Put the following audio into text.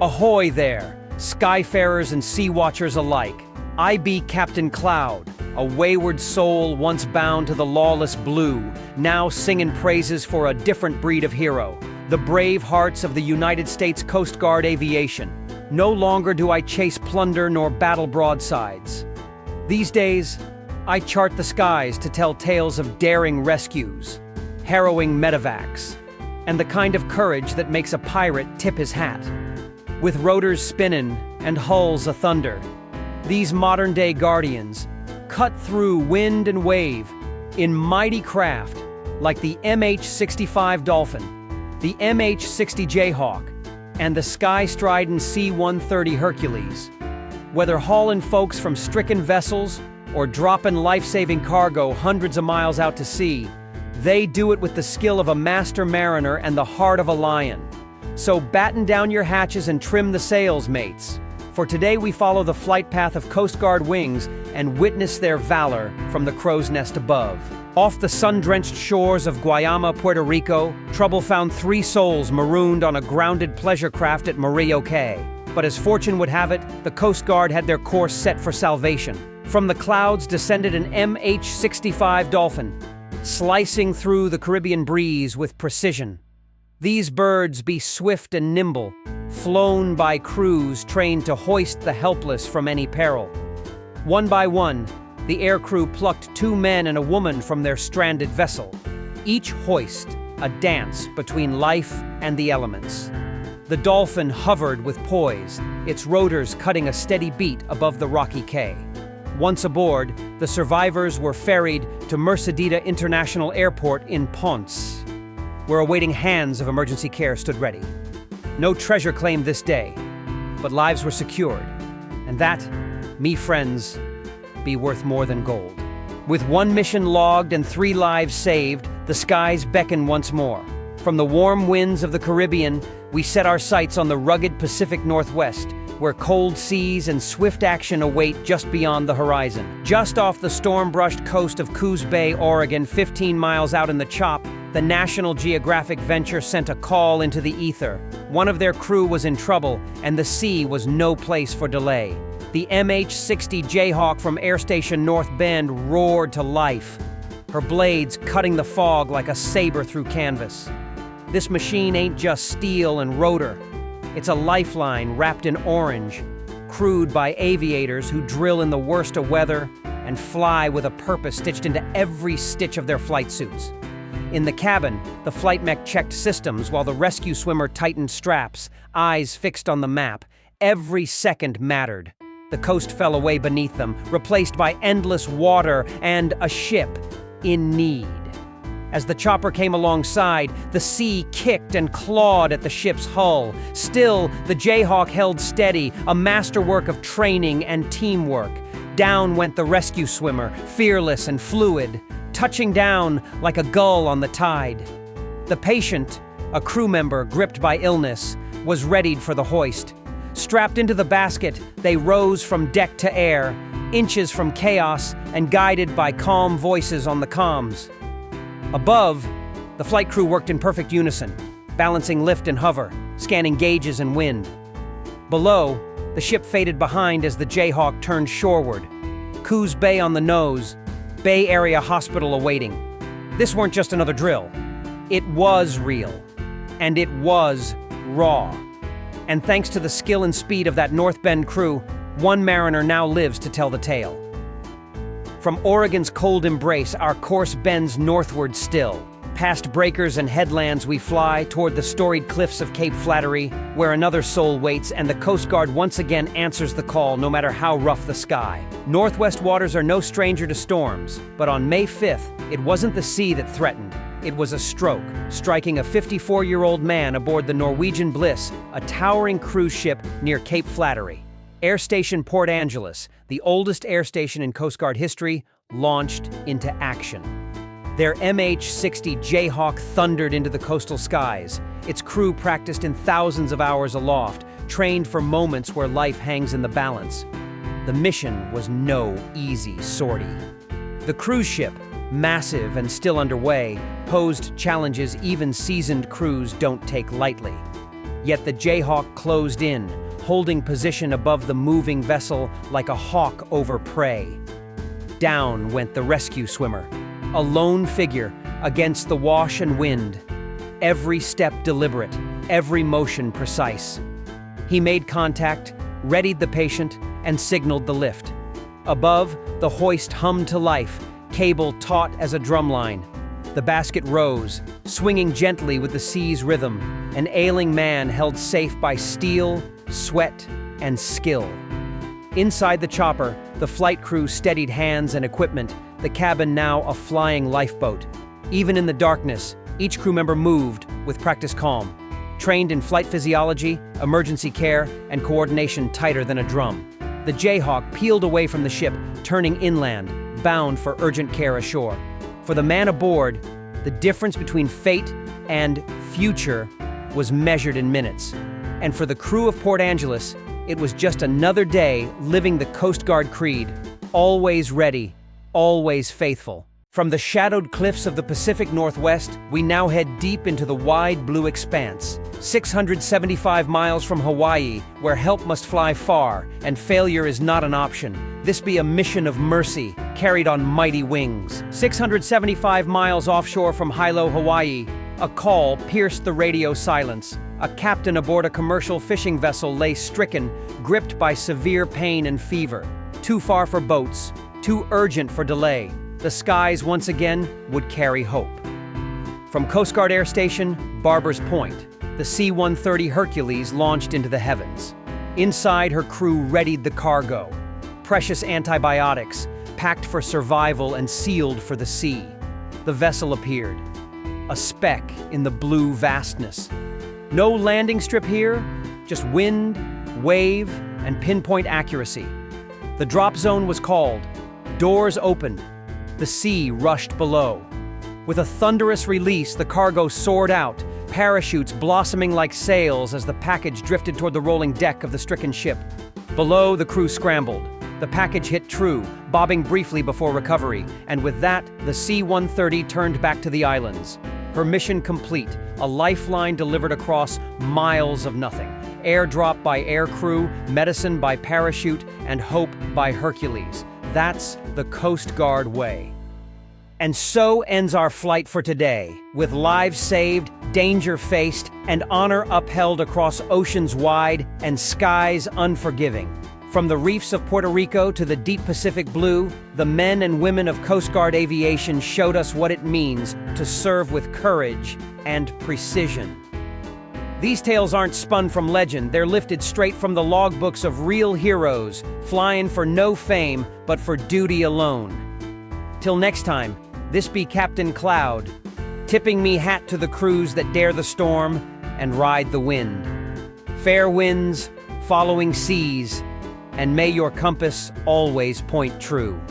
Ahoy there, skyfarers and sea watchers alike. I be Captain Cloud, a wayward soul once bound to the lawless blue, now singing praises for a different breed of hero, the brave hearts of the United States Coast Guard Aviation. No longer do I chase plunder nor battle broadsides. These days, I chart the skies to tell tales of daring rescues, harrowing medevacs, and the kind of courage that makes a pirate tip his hat. With rotors spinning and hulls a-thunder, these modern-day guardians cut through wind and wave in mighty craft like the MH-65 Dolphin, the MH-60 Jayhawk, and the sky-striding C-130 Hercules. Whether hauling folks from stricken vessels or dropping life-saving cargo hundreds of miles out to sea, they do it with the skill of a master mariner and the heart of a lion. So batten down your hatches and trim the sails, mates. For today we follow the flight path of Coast Guard wings and witness their valor from the crow's nest above. Off the sun-drenched shores of Guayama, Puerto Rico, trouble found 3 souls marooned on a grounded pleasure craft at Murillo Cay. But as fortune would have it, the Coast Guard had their course set for salvation. From the clouds descended an MH-65 Dolphin, slicing through the Caribbean breeze with precision. These birds be swift and nimble, flown by crews trained to hoist the helpless from any peril. One by one, the aircrew plucked 2 men and a woman from their stranded vessel, each hoist a dance between life and the elements. The Dolphin hovered with poise, its rotors cutting a steady beat above the rocky quay. Once aboard, the survivors were ferried to Mercedita International Airport in Ponce, where awaiting hands of emergency care stood ready. No treasure claimed this day, but lives were secured, and that, me friends, be worth more than gold. With 1 mission logged and 3 lives saved, the skies beckon once more. From the warm winds of the Caribbean, we set our sights on the rugged Pacific Northwest, where cold seas and swift action await just beyond the horizon. Just off the storm-brushed coast of Coos Bay, Oregon, 15 miles out in the chop, the National Geographic venture sent a call into the ether. One of their crew was in trouble, and the sea was no place for delay. The MH-60 Jayhawk from Air Station North Bend roared to life, her blades cutting the fog like a saber through canvas. This machine ain't just steel and rotor. It's a lifeline wrapped in orange, crewed by aviators who drill in the worst of weather and fly with a purpose stitched into every stitch of their flight suits. In the cabin, the flight mech checked systems while the rescue swimmer tightened straps, eyes fixed on the map. Every second mattered. The coast fell away beneath them, replaced by endless water and a ship in need. As the chopper came alongside, the sea kicked and clawed at the ship's hull. Still, the Jayhawk held steady, a masterwork of training and teamwork. Down went the rescue swimmer, fearless and fluid, touching down like a gull on the tide. The patient, a crew member gripped by illness, was readied for the hoist. Strapped into the basket, they rose from deck to air, inches from chaos and guided by calm voices on the comms. Above, the flight crew worked in perfect unison, balancing lift and hover, scanning gauges and wind. Below, the ship faded behind as the Jayhawk turned shoreward. Coos Bay on the nose, Bay Area Hospital awaiting. This weren't just another drill. It was real. And it was raw. And thanks to the skill and speed of that North Bend crew, 1 mariner now lives to tell the tale. From Oregon's cold embrace, our course bends northward still. Past breakers and headlands we fly toward the storied cliffs of Cape Flattery, where another soul waits and the Coast Guard once again answers the call no matter how rough the sky. Northwest waters are no stranger to storms, but on May 5th, it wasn't the sea that threatened. It was a stroke, striking a 54-year-old man aboard the Norwegian Bliss, a towering cruise ship near Cape Flattery. Air Station Port Angeles, the oldest air station in Coast Guard history, launched into action. Their MH-60 Jayhawk thundered into the coastal skies. Its crew practiced in thousands of hours aloft, trained for moments where life hangs in the balance. The mission was no easy sortie. The cruise ship, massive and still underway, posed challenges even seasoned crews don't take lightly. yet the Jayhawk closed in, holding position above the moving vessel like a hawk over prey. Down went the rescue swimmer, a lone figure against the wash and wind, every step deliberate, every motion precise. He made contact, readied the patient, and signaled the lift. Above, the hoist hummed to life, cable taut as a drumline. The basket rose, swinging gently with the sea's rhythm, an ailing man held safe by steel, sweat, and skill. Inside the chopper, the flight crew steadied hands and equipment, the cabin now a flying lifeboat. Even in the darkness, each crew member moved with practiced calm, trained in flight physiology, emergency care, and coordination tighter than a drum. The Jayhawk peeled away from the ship, turning inland, bound for urgent care ashore. For the man aboard, the difference between fate and future was measured in minutes. And for the crew of Port Angeles, it was just another day living the Coast Guard creed, always ready, always faithful. From the shadowed cliffs of the Pacific Northwest, we now head deep into the wide blue expanse, 675 miles from Hawaii, where help must fly far and failure is not an option. This be a mission of mercy, carried on mighty wings. 675 miles offshore from Hilo, Hawaii, a call pierced the radio silence. A captain aboard a commercial fishing vessel lay stricken, gripped by severe pain and fever. Too far for boats, too urgent for delay. The skies once again would carry hope. From Coast Guard Air Station, Barbers Point, the C-130 Hercules launched into the heavens. Inside, her crew readied the cargo. Precious antibiotics, packed for survival and sealed for the sea. The vessel appeared, a speck in the blue vastness. No landing strip here, just wind, wave, and pinpoint accuracy. The drop zone was called. Doors opened. The sea rushed below. With a thunderous release, the cargo soared out, parachutes blossoming like sails as the package drifted toward the rolling deck of the stricken ship. Below, the crew scrambled. The package hit true, bobbing briefly before recovery, and with that, the C-130 turned back to the islands. Her mission complete, a lifeline delivered across miles of nothing. Airdrop by air crew, medicine by parachute, and hope by Hercules. That's the Coast Guard way. And so ends our flight for today, with lives saved, danger faced, and honor upheld across oceans wide and skies unforgiving. From the reefs of Puerto Rico to the deep Pacific blue, the men and women of Coast Guard Aviation showed us what it means to serve with courage and precision. These tales aren't spun from legend, they're lifted straight from the logbooks of real heroes, flying for no fame, but for duty alone. Till next time, this be Captain Cloud, tipping me hat to the crews that dare the storm and ride the wind. Fair winds, following seas, and may your compass always point true.